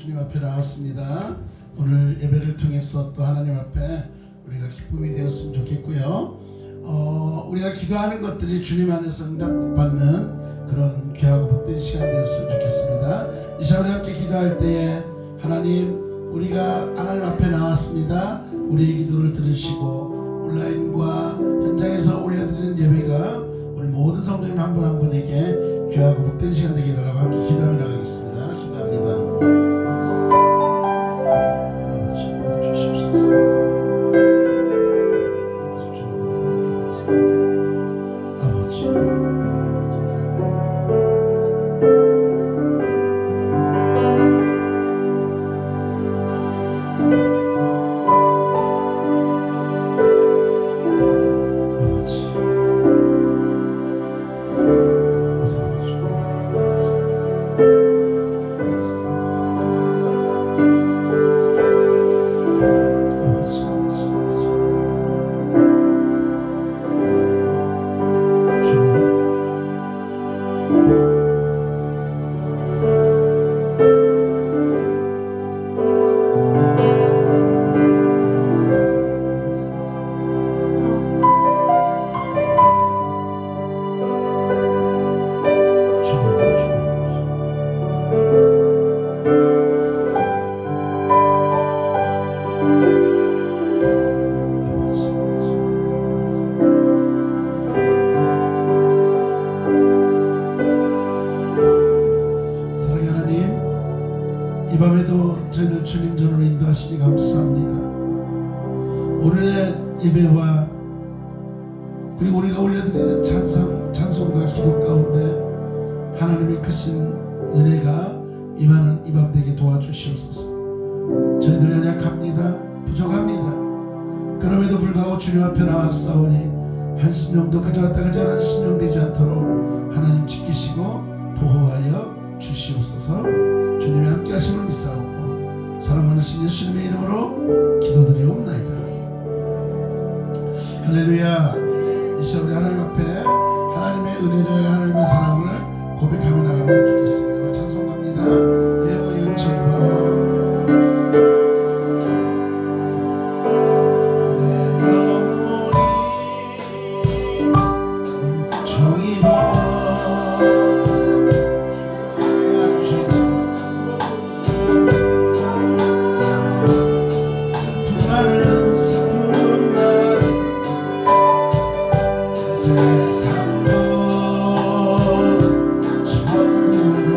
주님 앞에 나왔습니다. 오늘 예배를 통해서 또 하나님 앞에 우리가 기쁨이 되었으면 좋겠고요. 우리가 기도하는 것들이 주님 안에서 응답받는 그런 귀하고 복된 시간 되었으면 좋겠습니다. 이 시간에 함께 기도할 때에 하나님, 우리가 하나님 앞에 나왔습니다. 우리의 기도를 들으시고 온라인과 현장에서 올려드리는 예배가 우리 모든 성도님 한 분 한 분에게 귀하고 복된 시간 되게 해달라고 함께 기도하며 나가겠습니다. 기도합니다. 아버지 주시옵소서. 이 밤에도 저희들 주님 전으로 인도하시니 감사합니다. 오늘의 예배와 그리고 우리가 올려드리는 찬송과 기도 가운데 하나님의 크신 은혜가 임하는 이 밤 되게 도와주시옵소서. 저희들 연약합니다. 부족합니다. 그럼에도 불구하고 주님 앞에 나왔사오니 한 심령도 그저왔다 그저 한 심령 되지 않도록 하나님 지키시고 보호하여 주시옵소서. 주님이 함께 하심을 믿사오고 사랑하는 신 예수님의 이름으로 기도드리옵나이다. 할렐루야. 이 시간 우리 하나님 앞에 하나님의 은혜를, 하나님의 사랑을 고백하며 나가면 좋겠습니다. 찬송합니다. 내 영혼이 은총입어. 세상도 처음으로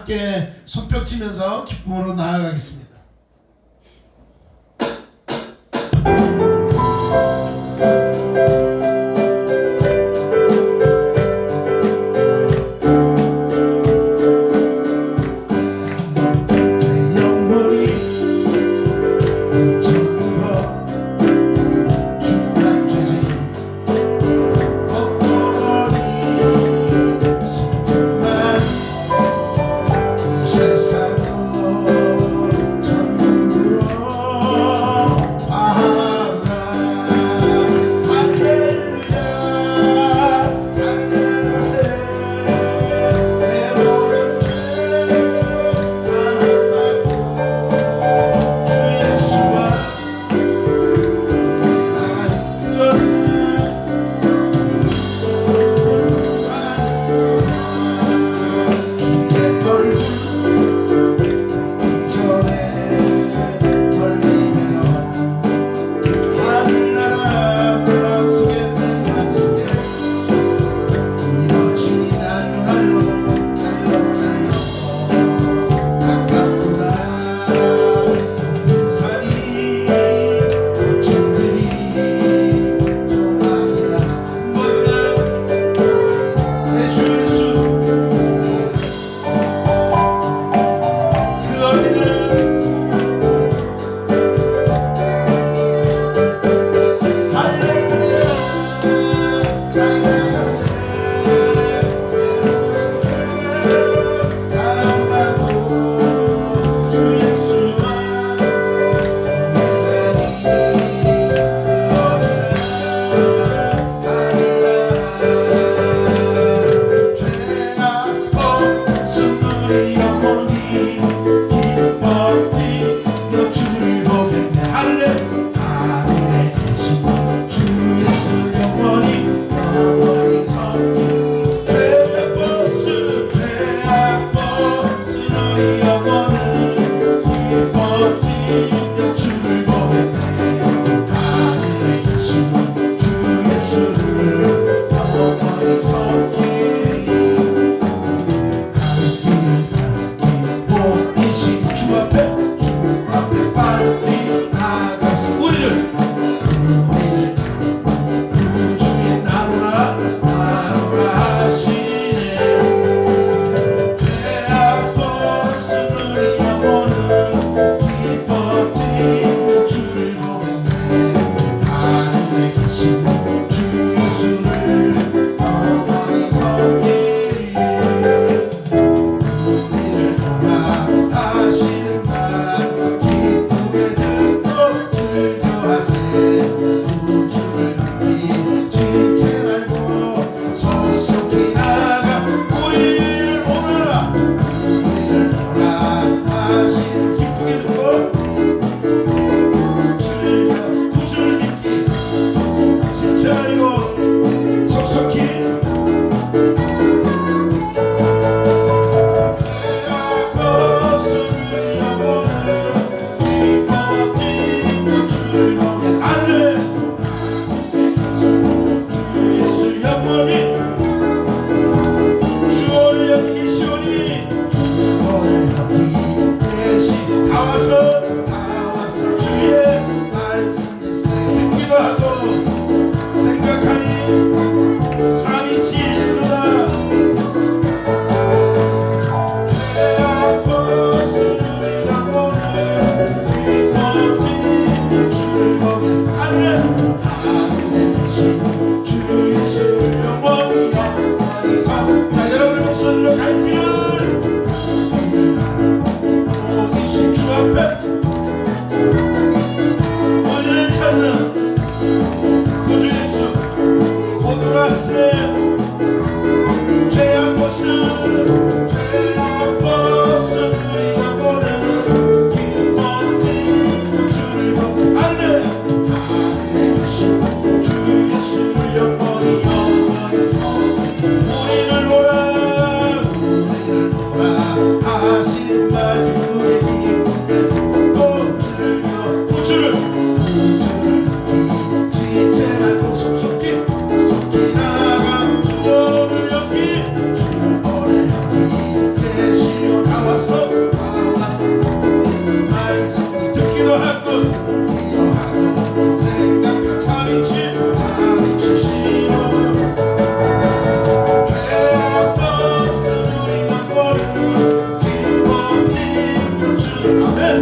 함께 손뼉치면서 기쁨으로 나아가겠습니다.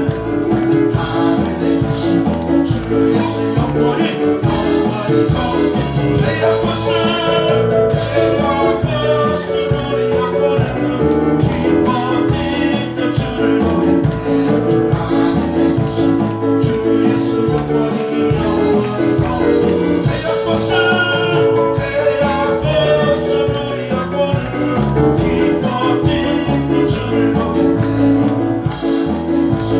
하늘에 계신 주 예수 영원히 서게 죄악 벗은 우리 영혼은 기뻐 뛰며 주를 노래해 하늘에 계신 주 예수 영원히 서게 죄악 벗은 우리 영혼은 기뻐 뛰며 주를 노래해 하늘에 계신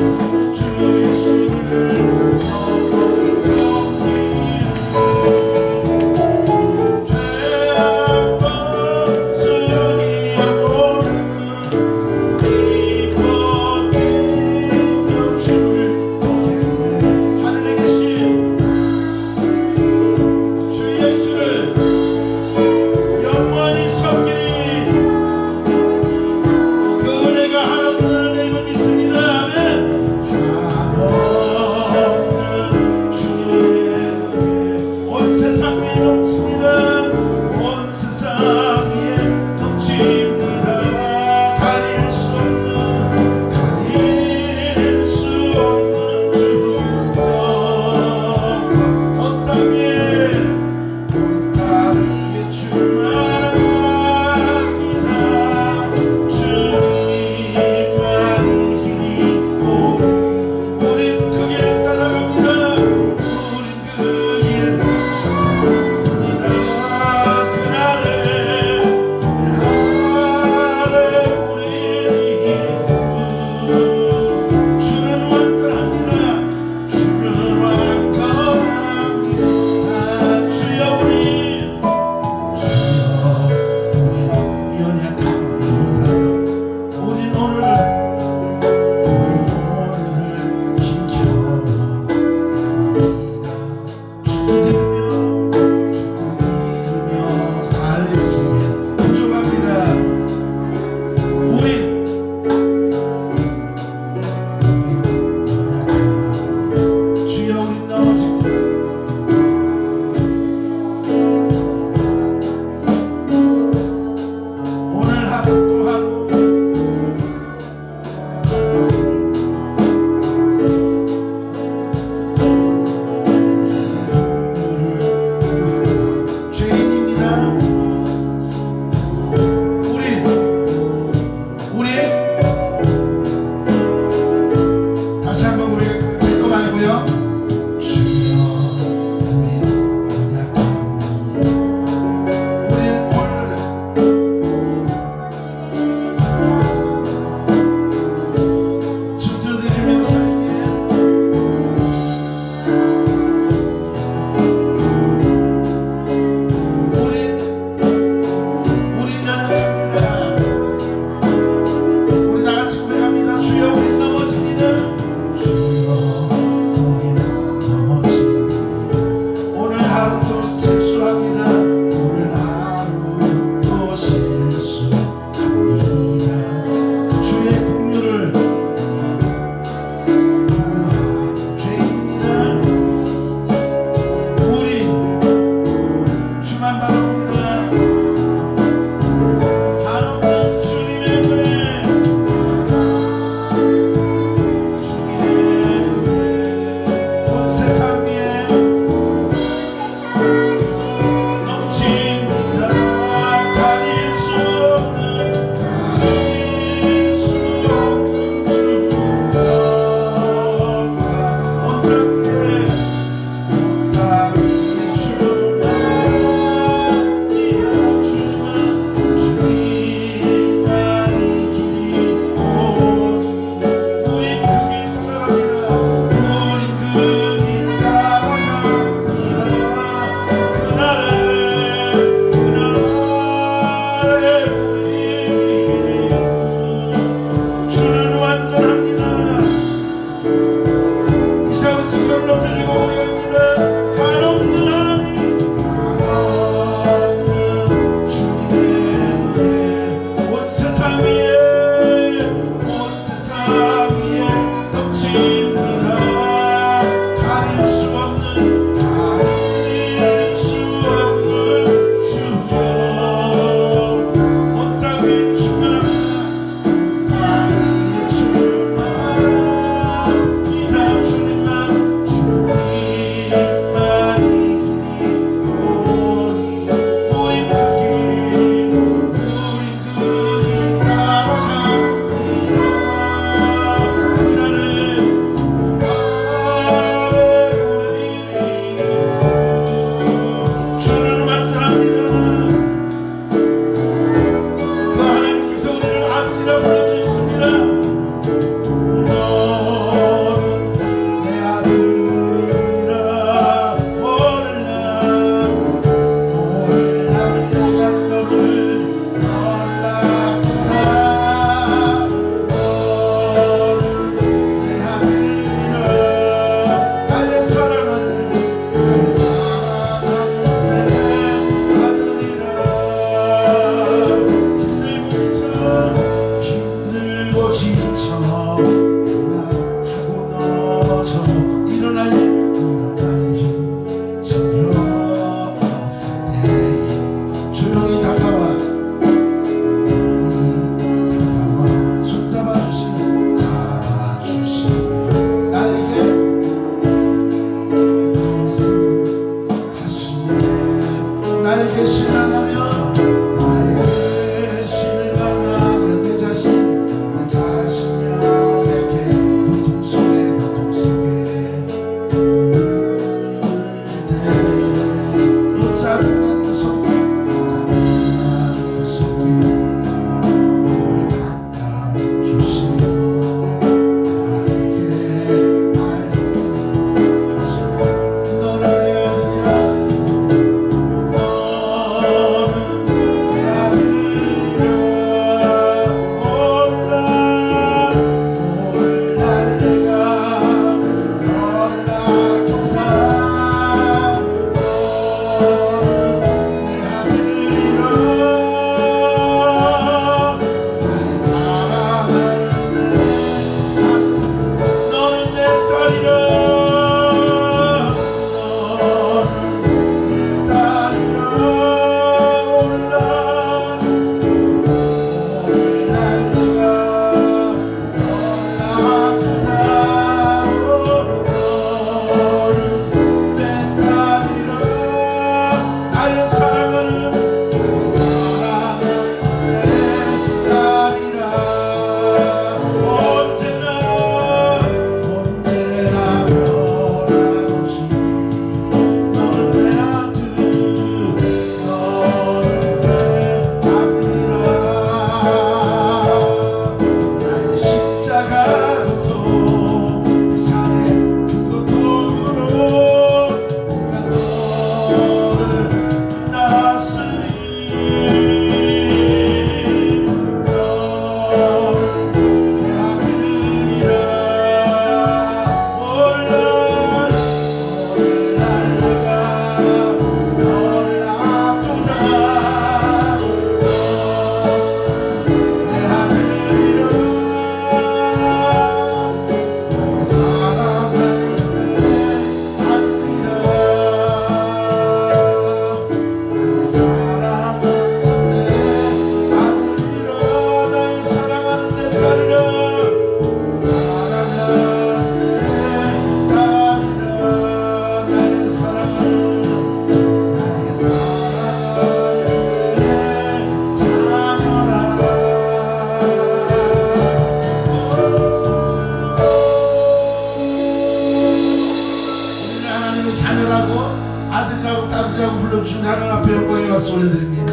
따르고 따르라고 불러주신 하나님 앞에 영광의 박수 올려드립니다.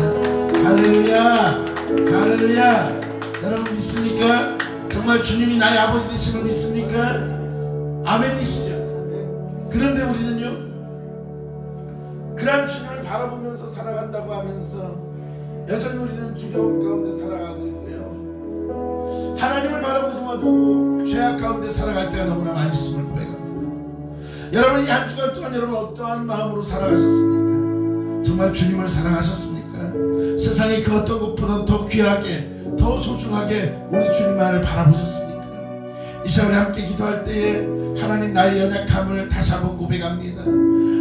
할렐루야, 할렐루야. 여러분 믿습니까? 정말 주님이 나의 아버지 되심을 믿습니까? 아멘이시죠? 그런데 우리는요, 그런 주님을 바라보면서 살아간다고 하면서 여전히 우리는 두려움 가운데 살아가고 있고요, 하나님을 바라보지 못하고 죄악 가운데 살아갈 때가 너무나 많이 있음을 고백합니다. 여러분 이 한 주간 동안 여러분 어떠한 마음으로 살아가셨습니까? 정말 주님을 사랑하셨습니까? 세상의 그 어떤 것보다 더 귀하게, 더 소중하게 우리 주님만을 바라보셨습니까? 이 시간에 함께 기도할 때에 하나님 나의 연약함을 다시 한번 고백합니다.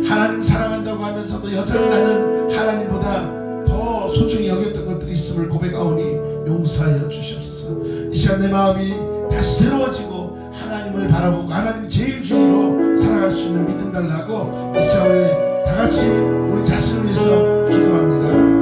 하나님 사랑한다고 하면서도 여전히 나는 하나님보다 더 소중히 여겼던 것들이 있음을 고백하오니 용서하여 주시옵소서. 이 시간 내 마음이 다시 새로워지고 하나님을 바라보고 하나님 제일 주의로 살아갈 수 있는 믿음 달라고 이 시간에 다같이 우리 자신을 위해서 기도합니다.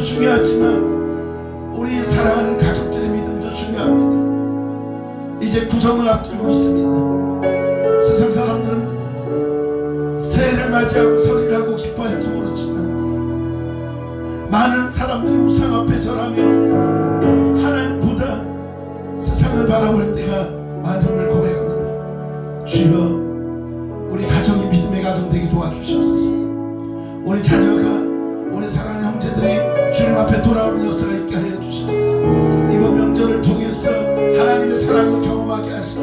중요하지만 우리 사랑하는 가족들의 믿음도 중요합니다. 이제 구정을 앞두고 있습니다. 세상 사람들은 새해를 맞이하고 설을 하고 기뻐할지 모르지만 많은 사람들이 우상 앞에 절하며 하나님보다 세상을 바라볼 때가 많음을 고백합니다. 주여, 우리 가정이 믿음의 가정 되게 도와주시옵소서. 우리 자녀가, 우리 사랑하는 형제들이 주님 앞에 돌아오는 역사가 있게 하여 주시옵소서. 이번 명절을 통해서 하나님의 사랑을 경험하게 하시되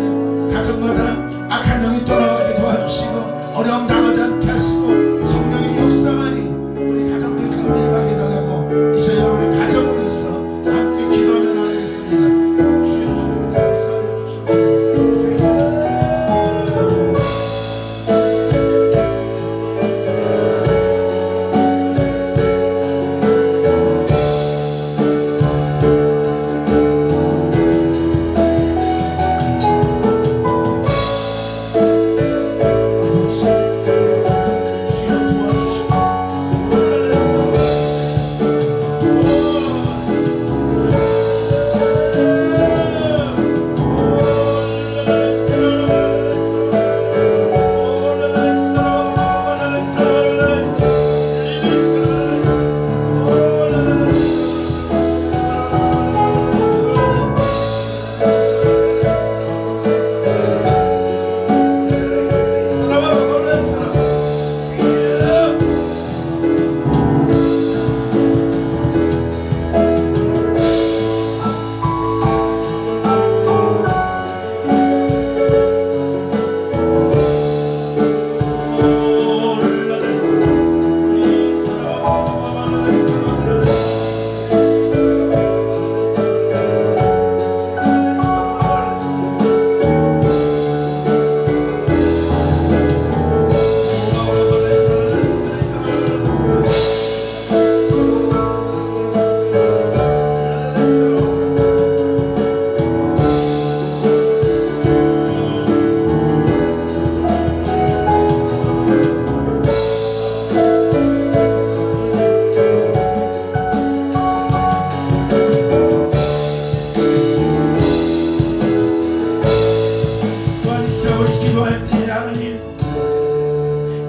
가정마다 악한 영이 떠나가게 도와주시고 어려움 당하지 않게 하시고 성령의 역사만이 우리 가정들 가운데 임하게 해달라고 이 시간 여러분의 가정을 위해서 함께 기도하며 나가겠습니다. 주여, 역사하여 주시옵소서.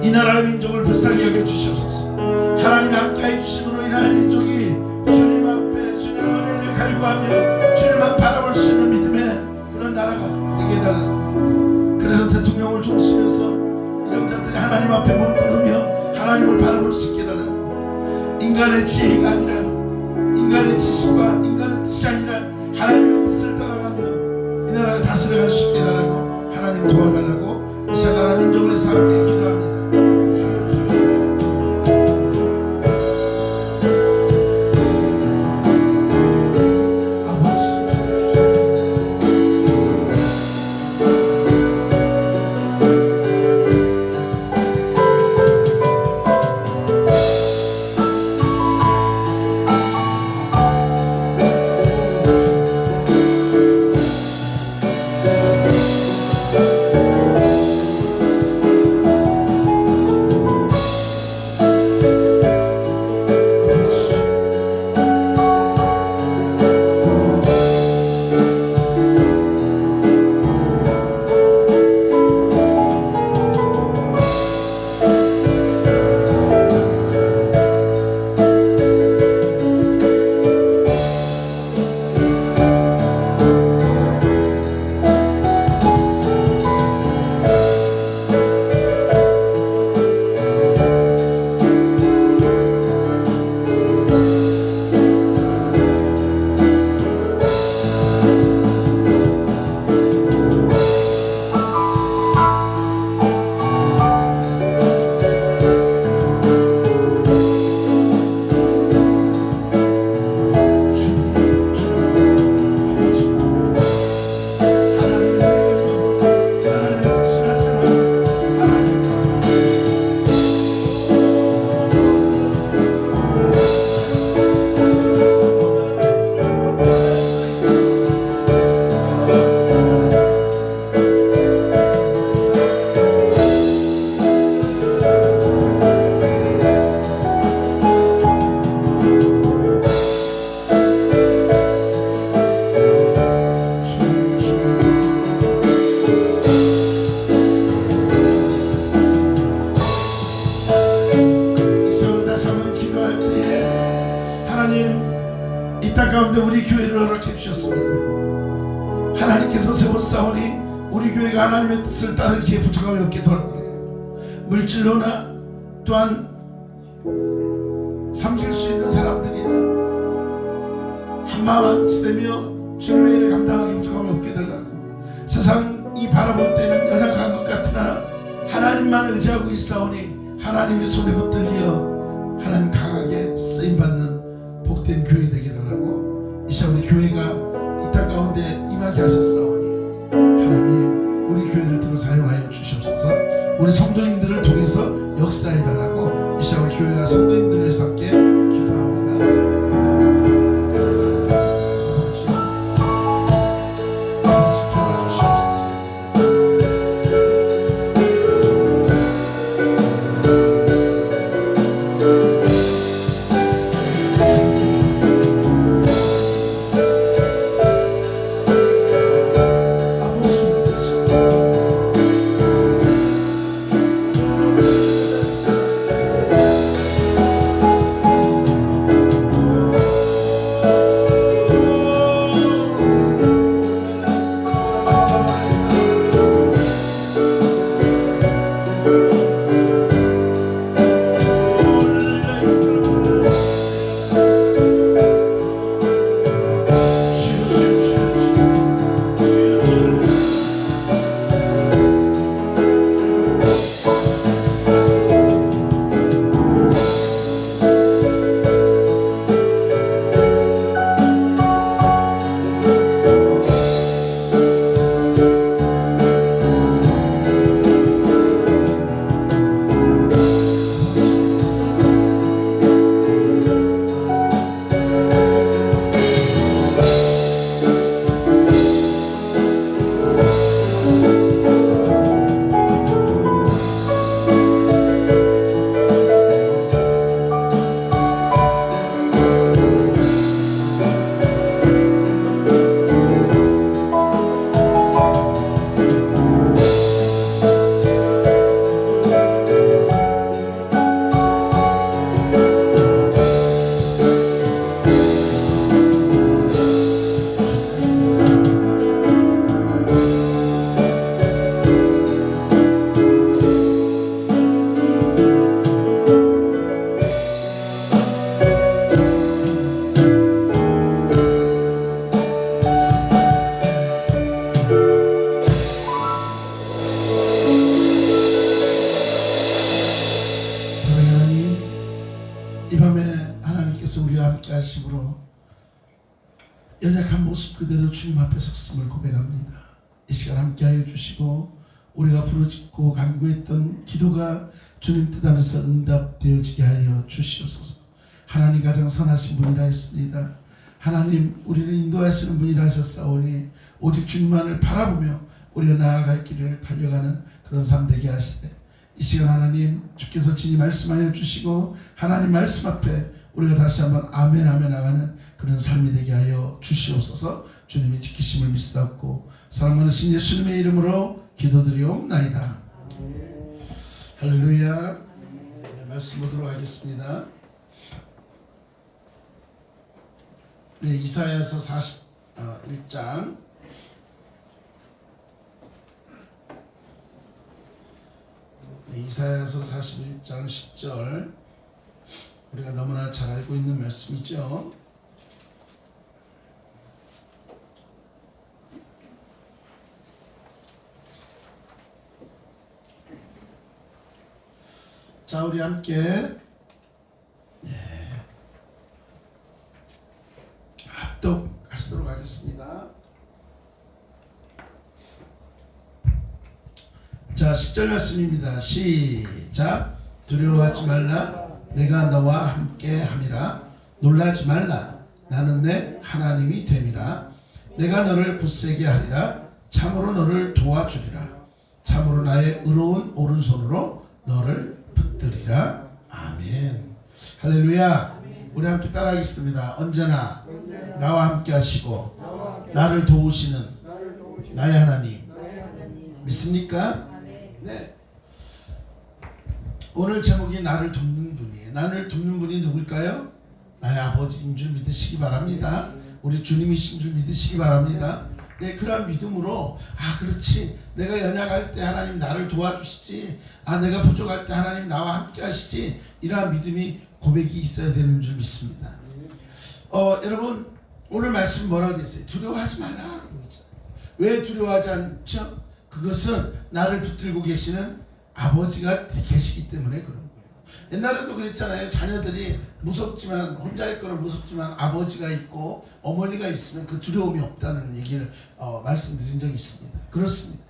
이 나라의 민족을 불쌍히 여겨 주시옵소서. 하나님 함께해 주심으로 이 나라의 민족이 주님 앞에 주님의 은혜를 갈구하며 주님만 바라볼 수 있는 믿음의 그런 나라가 되게 해달라고. 그래서 대통령을 중심해서 위정자들이 하나님 앞에 무릎 꿇으며 하나님을 바라볼 수 있게 해달라고. 인간의 지혜가 아니라 인간의 지식과 인간의 뜻이 아니라 하나님의 뜻을 따라가며 이 나라를 다스려갈 수 있게 해달라고 하나님 도와달라고 이 나라 민족을 위해서 함께 기도합니다. 주여 주여 주여. 이 땅 가운데 우리 교회를 허락해 주셨습니다. 하나님께서 세워싸우니 우리 교회가 하나님의 뜻을 따르기에 부족함이 없게 도와드려요. 물질로나 또한 섬길 수 있는 사람들이나 한마음 한뜻이 되며 주님의 일을 감당하기 부족함이 없게 달라고. 세상이 바라볼 때는 연약한 것 같으나 하나님만 의지하고 있사오니 하나님의 손에 붙들려 하나님 강하게 쓰임받는 복된 교회 되게 달라고. 이 시간 우리 교회가 이 땅 가운데 임하게 하셨사오니 하나님 우리 교회를 들어 사용하여 주시옵소서. 우리 성도님들을 통해서 역사해 달라고 이 시간 우리 교회가 성도님들을 위해서 함께 기도합니다. 그대로 주님 앞에 섰음을 고백합니다. 이 시간 함께하여 주시고 우리가 부르짖고 간구했던 기도가 주님 뜻 안에서 응답되어지게 하여 주시옵소서. 하나님 가장 선하신 분이라 했습니다. 하나님 우리를 인도하시는 분이라 하셨사오니 오직 주님만을 바라보며 우리가 나아갈 길을 달려가는 그런 삶 되게 하시되 이 시간 하나님 주께서 친히 말씀하여 주시고 하나님 말씀 앞에 우리가 다시 한번 아멘 아멘 나가는 그런 삶이 되게 하여 주시옵소서. 주님이 지키심을 믿사옵고 사랑 많으신 예수님의 이름으로 기도드리옵나이다. 할렐루야. 네, 말씀 보도록 하겠습니다. 네, 이사야서 41장 이사야서 41장 10절 우리가 너무나 잘 알고 있는 말씀이죠. 자, 우리 함께 합독하시도록 하겠습니다. 자, 10절 말씀입니다. 시작. 두려워하지 말라. 내가 너와 함께 함이라. 놀라지 말라. 나는 내 하나님이 됨이라. 내가 너를 굳세게 하리라. 참으로 너를 도와주리라. 참으로 나의 의로운 오른손으로 너를 붙들이라. 아멘. 할렐루야. 우리 함께 따라하겠습니다. 언제나 나와 함께 하시고 나를 도우시는 나의 하나님 믿습니까? 네. 오늘 제목이 나를 돕는 분이에요. 나를 돕는 분이 누굴까요? 나의 아버지인 줄 믿으시기 바랍니다. 우리 주님이신 줄 믿으시기 바랍니다. 네, 그러한 믿음으로 그렇지, 내가 연약할 때 하나님 나를 도와주시지, 내가 부족할 때 하나님 나와 함께 하시지, 이러한 믿음이 고백이 있어야 되는 줄 믿습니다. 여러분 오늘 말씀 뭐라고 되어 있어요? 두려워하지 말라. 왜 두려워하지 않죠? 그것은 나를 붙들고 계시는 아버지가 계시기 때문에 그런 거예요. 옛날에도 그랬잖아요. 자녀들이 무섭지만, 혼자일 거는 무섭지만 아버지가 있고 어머니가 있으면 그 두려움이 없다는 얘기를 말씀드린 적이 있습니다. 그렇습니다.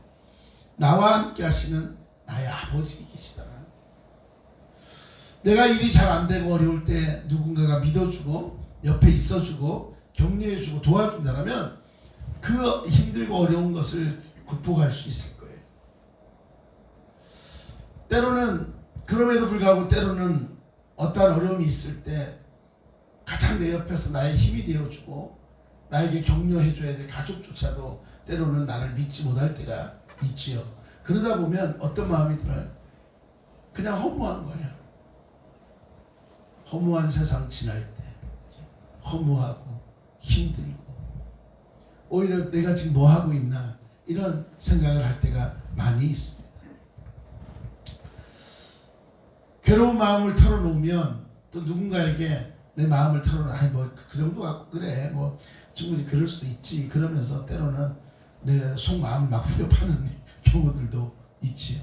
나와 함께 하시는 나의 아버지 계시다. 내가 일이 잘 안 되고 어려울 때 누군가가 믿어주고 옆에 있어주고 격려해주고 도와준다면 그 힘들고 어려운 것을 극복할 수 있을 거예요. 때로는 그럼에도 불구하고 때로는 어떠한 어려움이 있을 때 가장 내 옆에서 나의 힘이 되어주고 나에게 격려해줘야 될 가족조차도 때로는 나를 믿지 못할 때가 있지요. 그러다 보면 어떤 마음이 들어요? 그냥 허무한 거예요. 허무한 세상 지날 때 허무하고 힘들고 오히려 내가 지금 뭐 하고 있나 이런 생각을 할 때가 많이 있습니다. 괴로운 마음을 털어놓으면 또 누군가에게 내 마음을 털어놓으면 뭐 그 정도 갖고 그래 뭐 충분히 그럴 수도 있지 그러면서 때로는 내 속마음을 막 후벼 파는 경우들도 있지요.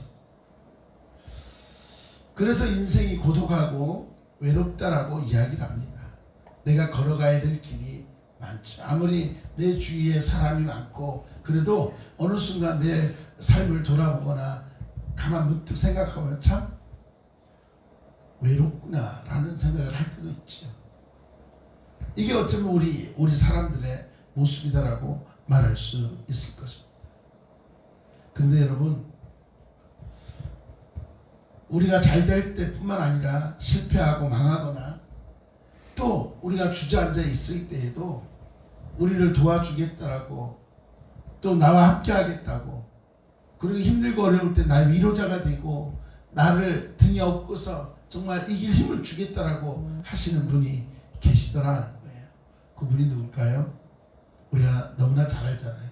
그래서 인생이 고독하고 외롭다라고 이야기를 합니다. 내가 걸어가야 될 길이 많죠. 아무리 내 주위에 사람이 많고 그래도 어느 순간 내 삶을 돌아보거나 가만 문득 생각하면 참 외롭구나 라는 생각을 할 때도 있죠. 이게 어쩌면 우리 사람들의 모습이다라고 말할 수 있을 것입니다. 그런데 여러분, 우리가 잘 될 때뿐만 아니라 실패하고 망하거나 또 우리가 주저앉아 있을 때에도 우리를 도와주겠다라고 또 나와 함께 하겠다고 그리고 힘들고 어려울 때 나의 위로자가 되고 나를 등에 업고서 정말 이길 힘을 주겠다라고 하시는 분이 계시더라는 거예요. 그분이 누굴까요? 우리가 너무나 잘 알잖아요.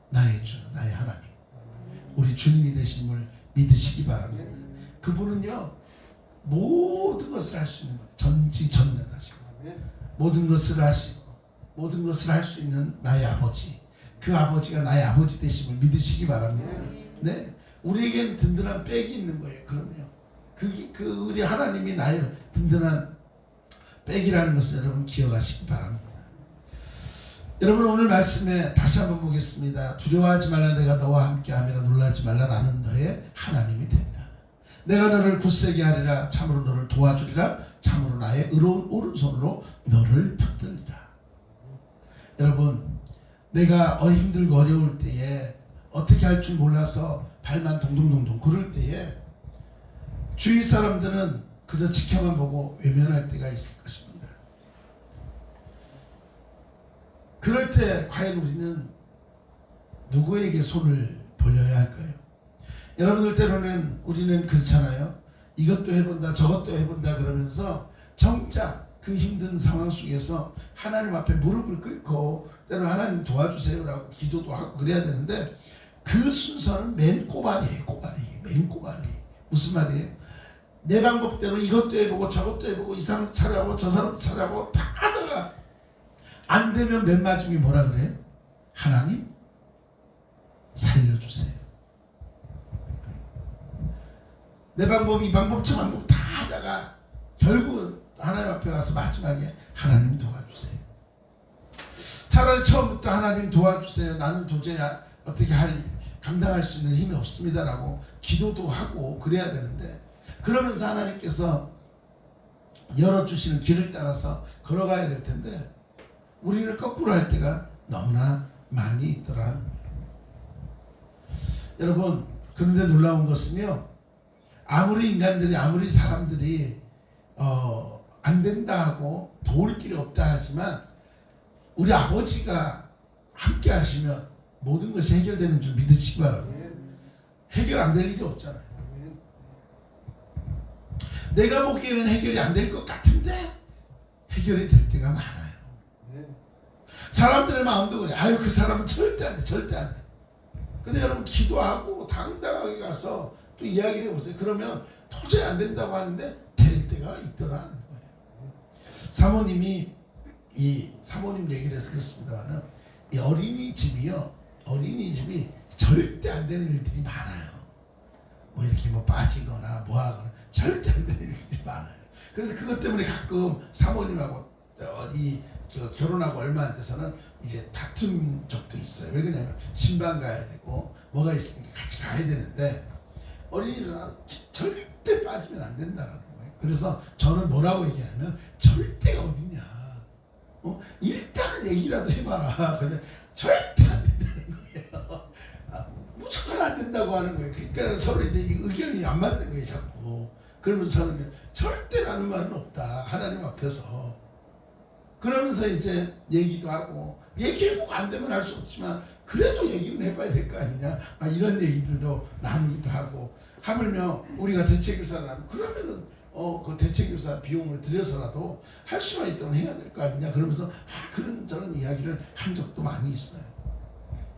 나의 주, 나의 하나님. 우리 주님이 되심을 믿으시기 바랍니다. 그분은요 모든 것을 할 수 있는 거예요. 전지전능하시고 모든 것을 하시고 모든 것을 할 수 있는 나의 아버지, 그 아버지가 나의 아버지 되심을 믿으시기 바랍니다. 네, 우리에겐 든든한 백이 있는 거예요. 그럼요. 그 우리 하나님이 나의 든든한 백이라는 것을 여러분 기억하시기 바랍니다. 여러분 오늘 말씀에 다시 한번 보겠습니다. 두려워하지 말라 내가 너와 함께함이라 놀라지 말라 나는 너의 하나님이 되리라. 내가 너를 굳세게 하리라 참으로 너를 도와주리라 참으로 나의 의로운 오른손으로 너를 붙들리라. 여러분 내가 힘들고 어려울 때에 어떻게 할 줄 몰라서 발만 동동동동 구를 때에 주위 사람들은 그저 지켜만 보고 외면할 때가 있을 것입니다. 그럴 때 과연 우리는 누구에게 손을 벌려야 할까요? 여러분들 때로는 우리는 그렇잖아요. 이것도 해본다 저것도 해본다 그러면서 정작 그 힘든 상황 속에서 하나님 앞에 무릎을 꿇고 때로 하나님 도와주세요라고 기도도 하고 그래야 되는데 그 순서는 맨 꼬발이에요. 맨 꼬발이. 무슨 말이에요? 내 방법대로 이것도 해보고 저것도 해보고 이 사람도 찾아보고 저 사람도 찾아보고 다 하다가 안 되면 맨 마지막에 뭐라 그래요? 하나님 살려주세요. 내 방법 이 방법 저 방법 다 하다가 결국 하나님 앞에 가서 마지막에 하나님 도와주세요. 차라리 처음부터 하나님 도와주세요. 나는 도저히 어떻게 감당할 수 있는 힘이 없습니다라고 기도도 하고 그래야 되는데 그러면서 하나님께서 열어주시는 길을 따라서 걸어가야 될 텐데 우리는 거꾸로 할 때가 너무나 많이 있더라. 여러분 그런데 놀라운 것은요. 아무리 인간들이 아무리 사람들이 안 된다 하고 도울 길이 없다 하지만 우리 아버지가 함께 하시면 모든 것이 해결되는 줄 믿으시기 바랍니다. 해결 안 될 일이 없잖아요. 내가 보기에는 해결이 안 될 것 같은데 해결이 될 때가 많아요. 사람들의 마음도 그래. 아유 그 사람은 절대 안 돼. 절대 안 돼. 근데 여러분 기도하고 당당하게 가서 또 이야기를 해보세요. 그러면 도저히 안 된다고 하는데 될 때가 있더라는 거예요. 사모님이 이 사모님 얘기를 해서 그렇습니다만은 이 어린이집이 절대 안 되는 일들이 많아요. 뭐 이렇게 뭐 빠지거나 뭐 하거나 절대 안 되는 일들이 많아요. 그래서 그것 때문에 가끔 사모님하고 결혼하고 얼마 안 돼서는 이제 다툰 적도 있어요. 왜 그러냐면 신방 가야 되고 뭐가 있으니까 같이 가야 되는데 어린이들은 절대 빠지면 안 된다는 거예요. 그래서 저는 뭐라고 얘기하면 절대가 어딨냐. 일단은 얘기라도 해봐라. 근데 절대 안 된다는 거예요. 무조건 안 된다고 하는 거예요. 그러니까 서로 이제 의견이 안 맞는 거예요, 자꾸. 그러면서 저는 절대라는 말은 없다. 하나님 앞에서. 그러면서 이제 얘기도 하고 얘기해보고 안 되면 할 수 없지만 그래도 얘기는 해봐야 될 거 아니냐. 이런 얘기들도 나누기도 하고 하물며 우리가 대체교사를 하면 그러면은 그 대체교사 비용을 들여서라도 할 수만 있다면 해야 될 거 아니냐. 그러면서 그런 저런 이야기를 한 적도 많이 있어요.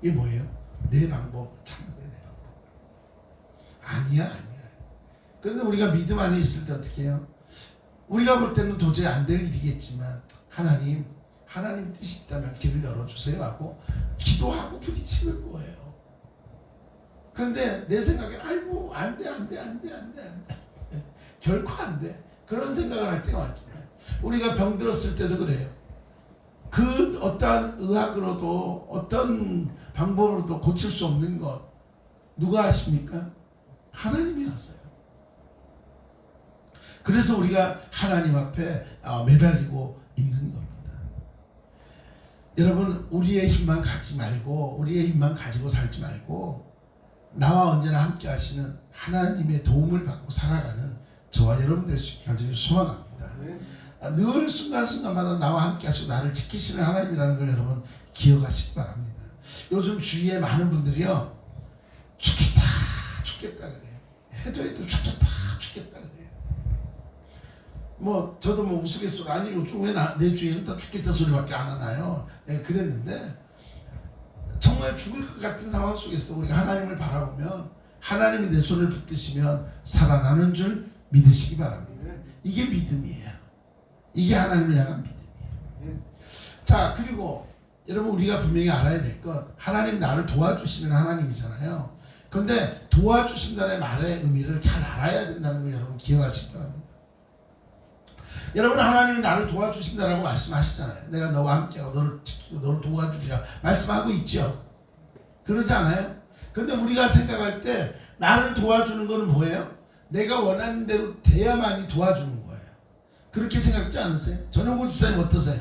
이게 뭐예요? 내 방법을 찾는 거예요. 내 방법. 아니야. 그런데 우리가 믿음 안에 있을 때 어떻게 해요? 우리가 볼 때는 도저히 안 될 일이겠지만 하나님 뜻이 있다면 길을 열어주세요 하고 기도하고 부딪히는 거예요. 그런데 내 생각에는 아이고 안 돼. 결코 안 돼. 그런 생각을 할 때가 많잖아요. 우리가 병들었을 때도 그래요. 그 어떠한 의학으로도 어떤 방법으로도 고칠 수 없는 것 누가 하십니까? 하나님이 하세요. 그래서 우리가 하나님 앞에 매달리고 있는 겁니다. 여러분 우리의 힘만 가지 말고 우리의 힘만 가지고 살지 말고 나와 언제나 함께 하시는 하나님의 도움을 받고 살아가는 저와 여러분 될 수 있게 간절히 소망합니다. 늘 순간순간마다 나와 함께 하시고 나를 지키시는 하나님이라는 걸 여러분 기억하시기 바랍니다. 요즘 주위에 많은 분들이요 죽겠다 그래요. 해도 죽겠다 그래요. 뭐 저도 뭐 우스갯소리 아니 요즘 왜 내 주위에는 다 죽겠다 소리밖에 안 하나요? 내가 그랬는데 정말 죽을 것 같은 상황 속에서도 우리가 하나님을 바라보면 하나님이 내 손을 붙드시면 살아나는 줄 믿으시기 바랍니다. 이게 믿음이에요. 이게 하나님을 향한 믿음이에요. 자 그리고 여러분 우리가 분명히 알아야 될 것 하나님 나를 도와주시는 하나님이잖아요. 그런데 도와주신다는 말의 의미를 잘 알아야 된다는 걸 여러분 기억하시기 바랍니다. 여러분 하나님이 나를 도와주신다라고 말씀하시잖아요. 내가 너와 함께하고 너를 지키고 너를 도와주리라 말씀하고 있죠. 그러지 않아요? 근데 우리가 생각할 때 나를 도와주는 거는 뭐예요? 내가 원하는 대로 돼야만이 도와주는 거예요. 그렇게 생각지 않으세요? 전용구 집사님 어떠세요?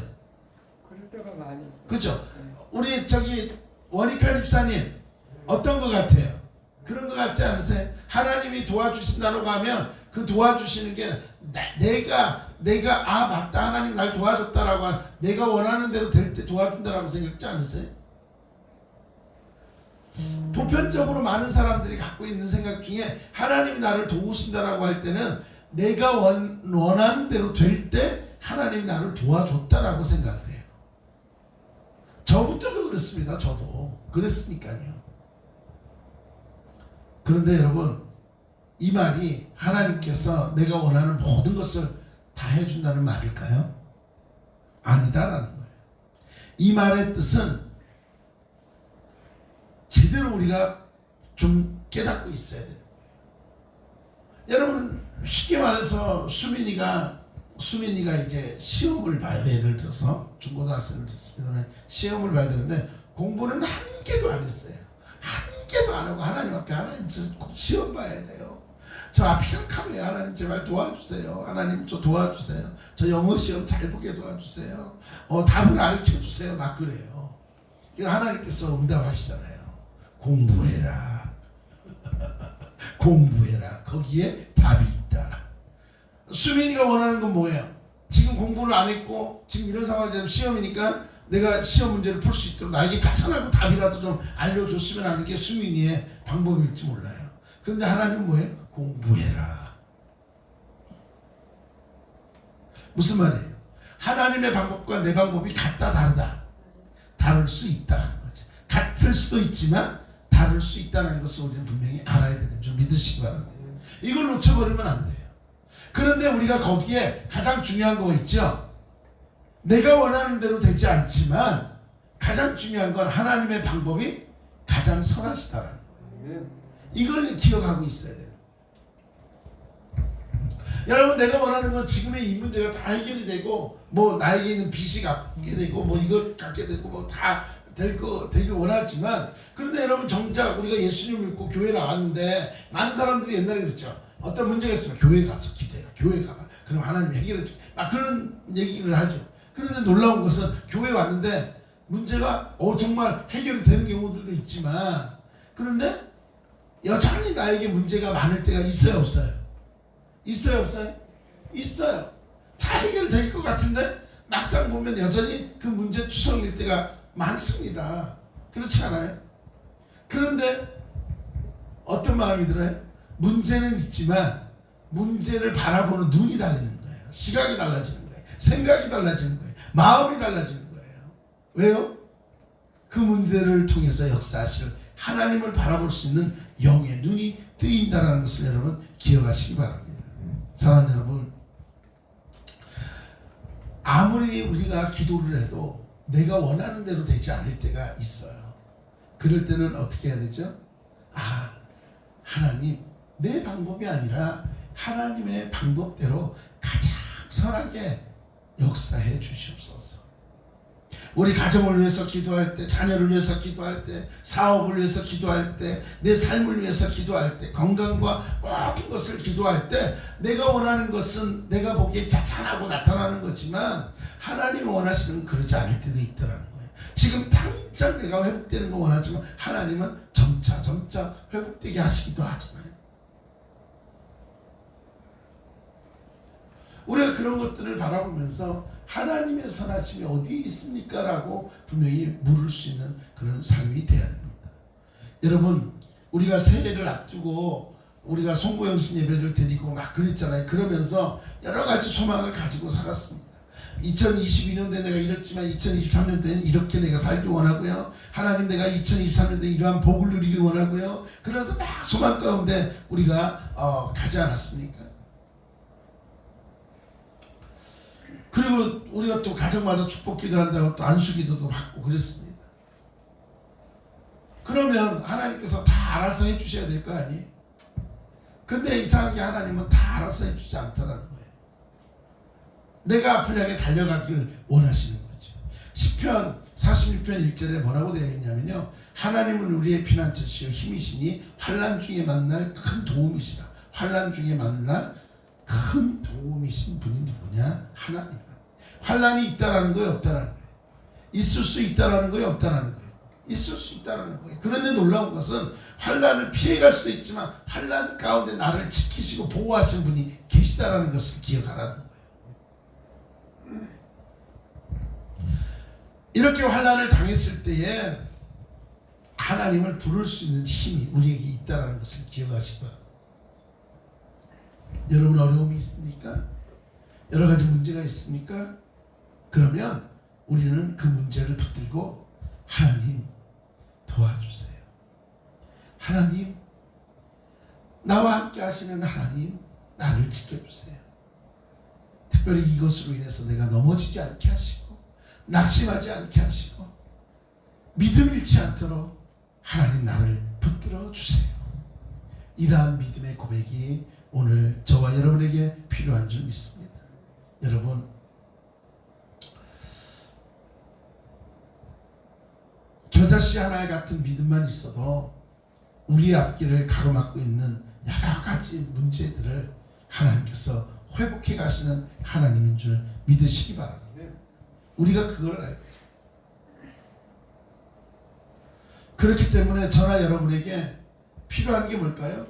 그럴 때가 많이 있어요. 그렇죠? 우리 저기 원익환 집사님 어떤 것 같아요? 그런 것 같지 않으세요? 하나님이 도와주신다고 하면 그 도와주시는 게 내가 아 맞다 하나님 날 도와줬다라고 하는 내가 원하는 대로 될 때 도와준다라고 생각지 않으세요? 보편적으로 많은 사람들이 갖고 있는 생각 중에 하나님이 나를 도우신다라고 할 때는 내가 원하는 대로 될 때 하나님이 나를 도와줬다라고 생각을 해요. 저부터도 그렇습니다. 저도 그랬으니까요. 그런데 여러분 이 말이 하나님께서 내가 원하는 모든 것을 다 해준다는 말일까요? 아니다라는 거예요. 이 말의 뜻은 제대로 우리가 좀 깨닫고 있어야 돼요. 여러분 쉽게 말해서 수민이가 이제 시험을 봐요. 예를 들어서 중고등학생을 듣습니다. 시험을 봐야 되는데 공부는 한 개도 안 했어요. 한 개도 안 하고 하나님 앞에 하나님 저 시험 봐야 돼요. 저 합격하면 하나님 제발 도와주세요. 하나님 저 도와주세요. 저 영어 시험 잘 보게 도와주세요. 답을 가르쳐주세요. 막 그래요. 하나님께서 응답하시잖아요. 공부해라. 공부해라. 거기에 답이 있다. 수민이가 원하는 건 뭐예요? 지금 공부를 안 했고 지금 이런 상황이 되면 시험이니까 내가 시험 문제를 풀 수 있도록 나에게 자찬하고 답이라도 좀 알려줬으면 하는 게 수민이의 방법일지 몰라요. 그런데 하나님은 뭐예요? 공부해라. 무슨 말이에요? 하나님의 방법과 내 방법이 같다 다르다. 다를 수 있다는 거죠. 같을 수도 있지만 다를 수 있다는 것을 우리는 분명히 알아야 되는 줄 믿으시기 바랍니다. 이걸 놓쳐버리면 안 돼요. 그런데 우리가 거기에 가장 중요한 거 있죠. 내가 원하는 대로 되지 않지만 가장 중요한 건 하나님의 방법이 가장 선하시다라는 거예요. 이걸 기억하고 있어야 돼요. 여러분 내가 원하는 건 지금의 이 문제가 다 해결이 되고 뭐 나에게 있는 빚이 갚게 되고 뭐 이것 갖게 되고 뭐 다 되길 원하지만 그런데 여러분 정작 우리가 예수님을 믿고 교회 나왔는데 많은 사람들이 옛날에 그랬죠. 어떤 문제가 있으면 교회 가서 기도해라. 교회 가봐. 그럼 하나님이 해결해 줄게. 그런 얘기를 하죠. 그런데 놀라운 것은 교회에 왔는데 문제가 정말 해결이 되는 경우들도 있지만 그런데 여전히 나에게 문제가 많을 때가 있어요 없어요? 있어요 없어요? 있어요. 다 해결될 것 같은데 막상 보면 여전히 그 문제 투성일 때가 많습니다. 그렇지 않아요? 그런데 어떤 마음이 들어요? 문제는 있지만 문제를 바라보는 눈이 달라지는 거예요. 시각이 달라지는 거예요. 생각이 달라지는 거예요. 마음이 달라지는 거예요. 왜요? 그 문제를 통해서 역사하실 하나님을 바라볼 수 있는 영의 눈이 뜨인다는 것을 여러분 기억하시기 바랍니다. 사랑하는 여러분, 아무리 우리가 기도를 해도 내가 원하는 대로 되지 않을 때가 있어요. 그럴 때는 어떻게 해야 되죠? 하나님 내 방법이 아니라 하나님의 방법대로 가장 선하게 역사해 주시옵소서. 우리 가정을 위해서 기도할 때, 자녀를 위해서 기도할 때, 사업을 위해서 기도할 때, 내 삶을 위해서 기도할 때, 건강과 모든 것을 기도할 때 내가 원하는 것은 내가 보기에 자잘하고 나타나는 거지만 하나님이 원하시는 그러지 않을 때도 있더라는 거예요. 지금 당장 내가 회복되는 거 원하지만 하나님은 점차 회복되게 하시기도 하잖아요. 우리가 그런 것들을 바라보면서 하나님의 선하심이 어디 있습니까? 라고 분명히 물을 수 있는 그런 삶이 되어야 됩니다. 여러분 우리가 새해를 앞두고 우리가 송구영신 예배를 드리고 막 그랬잖아요. 그러면서 여러 가지 소망을 가지고 살았습니다. 2022년도에 내가 이랬지만 2023년도에는 이렇게 내가 살기 원하고요. 하나님 내가 2023년도에 이러한 복을 누리길 원하고요. 그래서 막 소망 가운데 우리가 가지 않았습니까? 그리고 우리가 또 가정마다 축복기도 한다고 또 안수기도도 받고 그랬습니다. 그러면 하나님께서 다 알아서 해주셔야 될 거 아니에요? 근데 이상하게 하나님은 다 알아서 해주지 않더라는 거예요. 내가 앞을 향해 달려가기를 원하시는 거죠. 시편 46편 1절에 뭐라고 되어 있냐면요. 하나님은 우리의 피난처시요 힘이시니 환난 중에 만날 큰 도움이시라. 환난 중에 만날 큰 도움이신 분이 누구냐? 하나님. 환난이 있다라는 거예요, 없다라는 거예요? 있을 수 있다라는 거예요, 없다라는 거예요? 있을 수 있다라는 거예요. 그런데 놀라운 것은 환난을 피해갈 수도 있지만 환난 가운데 나를 지키시고 보호하시는 분이 계시다라는 것을 기억하라는 거예요. 이렇게 환난을 당했을 때에 하나님을 부를 수 있는 힘이 우리에게 있다라는 것을 기억하시기 바랍니다. 여러분 어려움이 있습니까? 여러 가지 문제가 있습니까? 그러면 우리는 그 문제를 붙들고 하나님 도와주세요. 하나님 나와 함께 하시는 하나님 나를 지켜주세요. 특별히 이것으로 인해서 내가 넘어지지 않게 하시고 낙심하지 않게 하시고 믿음 잃지 않도록 하나님 나를 붙들어 주세요. 이러한 믿음의 고백이 오늘 저와 여러분에게 필요한 줄 믿습니다. 여러분 겨자씨 하나 같은 믿음만 있어도 우리 앞길을 가로막고 있는 여러 가지 문제들을 하나님께서 회복해 가시는 하나님인 줄 믿으시기 바랍니다. 우리가 그걸 알고 있어요. 그렇기 때문에 저나 여러분에게 필요한 게 뭘까요?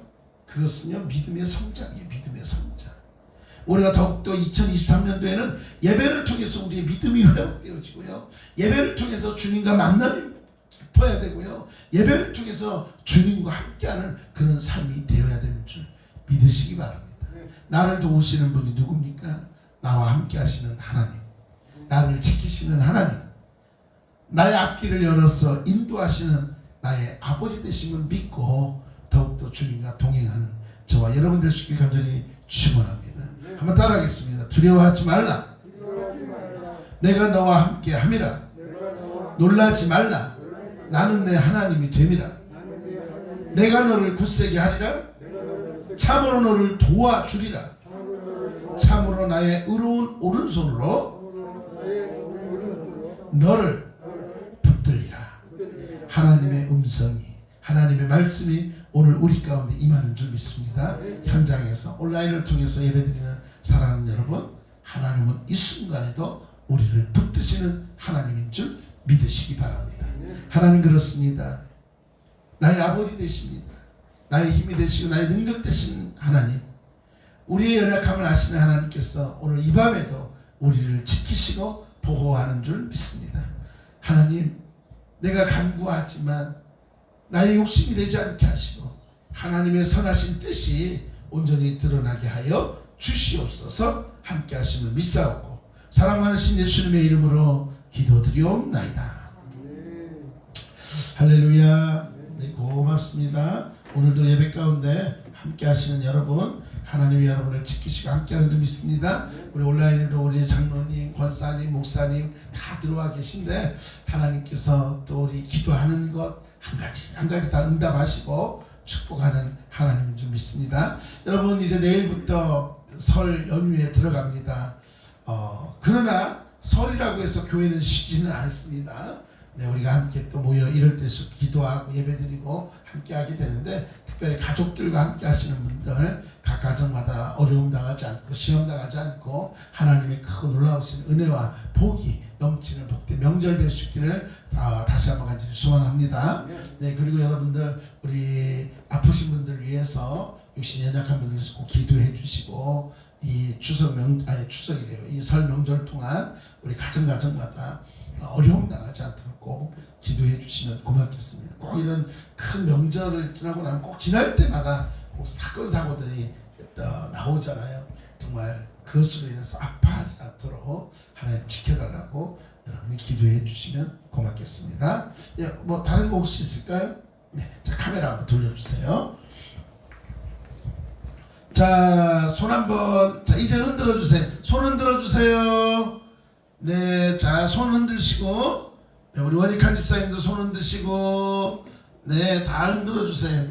그것은요 믿음의 성장이에요. 믿음의 성장. 우리가 더욱더 2023년도에는 예배를 통해서 우리의 믿음이 회복되어지고요. 예배를 통해서 주님과 만남이 깊어야 되고요. 예배를 통해서 주님과 함께하는 그런 삶이 되어야 되는 줄 믿으시기 바랍니다. 나를 도우시는 분이 누굽니까? 나와 함께 하시는 하나님. 나를 지키시는 하나님. 나의 앞길을 열어서 인도하시는 나의 아버지 되심을 믿고 더욱더 주님과 동행하는 저와 여러분 될 수 있길 간절히 축원합니다. 한번 따라하겠습니다. 두려워하지 말라. 내가 너와 함께 함이라. 놀라지 말라. 나는 내 하나님이 됨이라. 내가 너를 굳세게 하리라. 참으로 너를 도와주리라. 참으로 나의 의로운 오른손으로 너를 붙들리라. 하나님의 음성이 하나님의 말씀이 오늘 우리 가운데 임하는 줄 믿습니다. 현장에서 온라인을 통해서 예배드리는 사랑하는 여러분, 하나님은 이 순간에도 우리를 붙드시는 하나님인 줄 믿으시기 바랍니다. 하나님 그렇습니다. 나의 아버지 되십니다. 나의 힘이 되시고 나의 능력 되시는 하나님, 우리의 연약함을 아시는 하나님께서 오늘 이 밤에도 우리를 지키시고 보호하는 줄 믿습니다. 하나님, 내가 간구하지만 나의 욕심이 되지 않게 하시고 하나님의 선하신 뜻이 온전히 드러나게 하여 주시옵소서. 함께 하심을 믿사옵고 사랑 많으신 예수님의 이름으로 기도드리옵나이다. 할렐루야. 네, 고맙습니다. 오늘도 예배 가운데 함께 하시는 여러분, 하나님이 여러분을 지키시고 함께하는 줄 믿습니다. 우리 온라인으로 우리 장로님, 권사님, 목사님 다 들어와 계신데 하나님께서 또 우리 기도하는 것 한 가지 다 응답하시고 축복하는 하나님인 줄 믿습니다. 여러분 이제 내일부터 설 연휴에 들어갑니다. 그러나 설이라고 해서 교회는 쉬지는 않습니다. 네, 우리가 함께 또 모여 이럴 때 기도하고 예배드리고 함께 하게 되는데, 특별히 가족들과 함께 하시는 분들, 각 가정마다 어려움 당하지 않고 시험 당하지 않고 하나님의 크고 놀라우신 은혜와 복이 넘치는 복된 명절 될 수 있기를 다시 한번 간절히 소망합니다. 네, 그리고 여러분들 우리 아프신 분들 위해서 육신 연약한 분들 꼭 기도해 주시고, 이 추석이래요. 이 설 명절 동안 우리 가정마다 어려움 당하지 않도록 꼭 기도해 주시면 고맙겠습니다. 꼭 이런 큰 명절을 지나고 나면 꼭 지날 때마다 꼭 사건 사고들이 나오잖아요. 정말 그것으로 인해서 아파하지 않도록 하나님 지켜달라고 여러분이 기도해 주시면 고맙겠습니다. 예, 뭐 다른 거 혹시 있을까요? 네, 자 카메라 한번 돌려주세요. 자, 손 한번, 자 이제 흔들어 주세요. 손 흔들어 주세요. 네, 자 손 흔드시고, 네, 우리 원익한 집사님도 손 흔드시고, 네, 다 흔들어 주세요.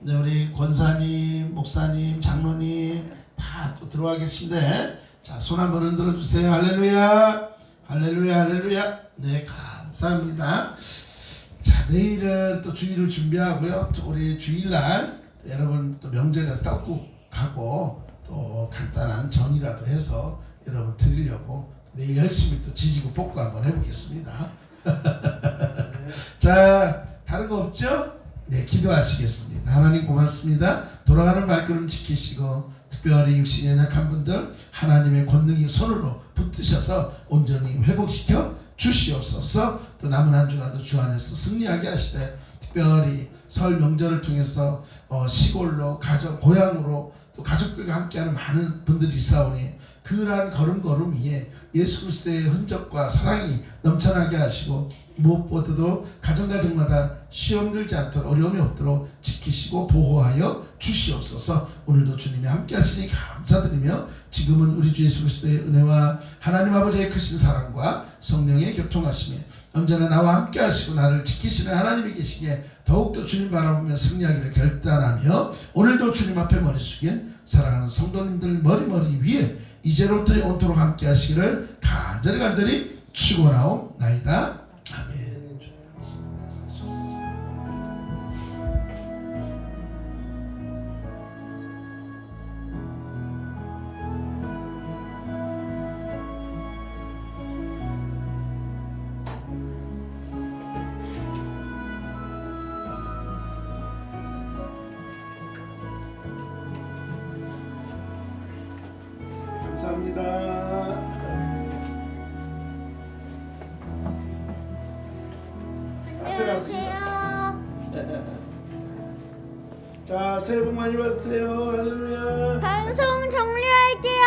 네, 우리 권사님, 목사님, 장로님 다 또 들어와 계신데, 자, 손 한번 흔들어 주세요. 할렐루야, 할렐루야, 할렐루야. 네, 감사합니다. 자, 내일은 또 주일을 준비하고요. 또 우리 주일날 또 여러분 또 명절에서 떡국하고 또 간단한 전이라도 해서 여러분 드리려고 내일 열심히 또 지지고 볶고 한번 해보겠습니다. 자, 다른 거 없죠? 네, 기도하시겠습니다. 하나님 고맙습니다. 돌아가는 발걸음 지키시고 특별히 육신이 연약한 분들 하나님의 권능이 손으로 붙드셔서 온전히 회복시켜 주시옵소서. 또 남은 한 주간도 주 안에서 승리하게 하시되 특별히 설 명절을 통해서 시골로 가족 고향으로 또 가족들과 함께하는 많은 분들이 있사오니 그러한 걸음걸음 위에 예수 그리스도의 흔적과 사랑이 넘쳐나게 하시고 무엇보다도 가정가정마다 시험 들지 않도록 어려움이 없도록 지키시고 보호하여 주시옵소서. 오늘도 주님이 함께 하시니 감사드리며 지금은 우리 주 예수 그리스도의 은혜와 하나님 아버지의 크신 사랑과 성령의 교통하심이 언제나 나와 함께 하시고 나를 지키시는 하나님이 계시기에 더욱더 주님 바라보며 승리하기를 결단하며 오늘도 주님 앞에 머리 숙인 사랑하는 성도님들 머리 위에 이제로부터 영원토록 함께 하시기를 간절히 축원하옵나이다. 아멘. 감사합니다. 안녕하세요. 자, 새해 복 많이 받으세요. 할렐루야. 방송 종료할게요.